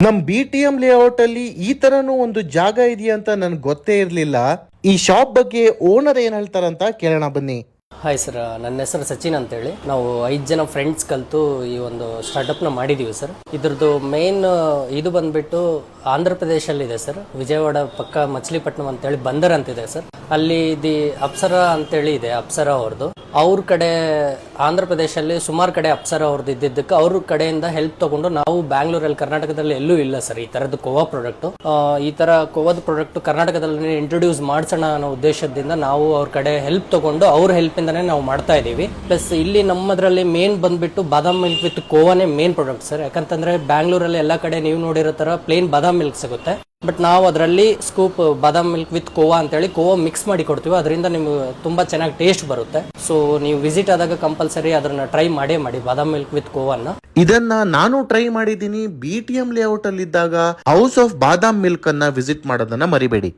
ನಮ್ BTM layout ಅಲ್ಲಿ ಈ ತರನು ಒಂದು ಜಾಗ ಇದೆಯಾ ಅಂತ ನನ್ಗೆ ಗೊತ್ತೇ ಇರ್ಲಿಲ್ಲ. ಈ ಶಾಪ್ ಬಗ್ಗೆ ಓನರ್ ಏನ್ ಹೇಳ್ತಾರಂತ ಕೇಳೋಣ ಬನ್ನಿ. ಹಾಯ್ ಸರ್, ನನ್ನ ಹೆಸರು ಸಚಿನ್ ಅಂತೇಳಿ. ನಾವು 5 ಜನ ಫ್ರೆಂಡ್ಸ್ ಕಲಿತು ಈ ಒಂದು ಸ್ಟಾರ್ಟಪ್ನ ಮಾಡಿದ್ದೀವಿ ಸರ್. ಇದ್ರದ್ದು ಮೇನ್ ಇದು ಬಂದ್ಬಿಟ್ಟು ಆಂಧ್ರ ಪ್ರದೇಶಲ್ಲಿದೆ ಸರ್. ವಿಜಯವಾಡ ಪಕ್ಕ ಮಚಲಿಪಟ್ಟಣಂ ಅಂತೇಳಿ ಬಂದರ್ ಅಂತಿದೆ ಸರ್. ಅಲ್ಲಿ ಅಪ್ಸರಾ ಅಂತೇಳಿ ಇದೆ, ಅಪ್ಸರಾ ಅವ್ರದ್ದು. ಅವ್ರ ಕಡೆ ಆಂಧ್ರ ಪ್ರದೇಶಲ್ಲಿ ಸುಮಾರು ಕಡೆ ಅಪ್ಸರಾ ಅವ್ರದ್ದು ಇದ್ದಿದ್ದಕ್ಕೆ ಅವ್ರ ಕಡೆಯಿಂದ ಹೆಲ್ಪ್ ತಗೊಂಡು ನಾವು ಬ್ಯಾಂಗ್ಳೂರಲ್ಲಿ ಕರ್ನಾಟಕದಲ್ಲಿ ಎಲ್ಲೂ ಇಲ್ಲ ಸರ್ ಈ ತರದ್ದು ಕೋವಾ ಪ್ರಾಡಕ್ಟ್. ಈ ತರ ಕೋವಾದ ಪ್ರಾಡಕ್ಟ್ ಕರ್ನಾಟಕದಲ್ಲಿ ಇಂಟ್ರೊಡ್ಯೂಸ್ ಮಾಡ್ಸೋಣ ಅನ್ನೋ ಉದ್ದೇಶದಿಂದ ನಾವು ಅವ್ರ ಕಡೆ ಹೆಲ್ಪ್ ತಗೊಂಡು ಅವ್ರ ಹೆಲ್ಪ್ ಇಂದಾನೆ ನಾವು ಮಾಡ್ತಾ ಇದೀವಿ. ಪ್ಲಸ್ ಇಲ್ಲಿ ನಮ್ಮದ್ರಲ್ಲಿ ಮೇನ್ ಬಂದ್ಬಿಟ್ಟು ಬಾದಾಮ್ ಮಿಲ್ಕ್ ವಿತ್ ಕೋವಾನೇ ಮೇನ್ ಪ್ರಾಡಕ್ಟ್ ಸರ್. ಯಾಕಂತಂದ್ರೆ ಬ್ಯಾಂಗ್ಳೂರಲ್ಲಿ ಎಲ್ಲಾ ಕಡೆ ನೀವು ನೋಡಿರೋ ತರ ಪ್ಲೇನ್ ಬಾದಾಮ್ ಮಿಲ್ಕ್ ಸಿಗುತ್ತೆ. ಬಟ್ ನಾವು ಅದರಲ್ಲಿ scoop badam milk with khoa ಅಂತೇಳಿ ಕೋವಾ ಮಿಕ್ಸ್ ಮಾಡಿ ಕೊಡ್ತೀವಿ. ಅದರಿಂದ ನಿಮ್ಗೆ ತುಂಬಾ ಚೆನ್ನಾಗಿ ಟೇಸ್ಟ್ ಬರುತ್ತೆ. ಸೊ ನೀವು ವಿಸಿಟ್ ಆದಾಗ ಕಂಪಲ್ಸರಿ ಅದನ್ನ ಟ್ರೈ ಮಾಡಿ ಬಾದಾಮ್ ಮಿಲ್ಕ್ ವಿತ್ ಕೋವಾನ. ಇದನ್ನ ನಾನು ಟ್ರೈ ಮಾಡಿದ್ದೀನಿ. BTM ಲೇಔಟ್ ಅಲ್ಲಿ ಇದ್ದಾಗ ಹೌಸ್ ಆಫ್ ಬಾದಾಮ್ ಮಿಲ್ಕ್ ಅನ್ನ ವಿಸಿಟ್ ಮಾಡೋದನ್ನ ಮರಿಬೇಡಿ.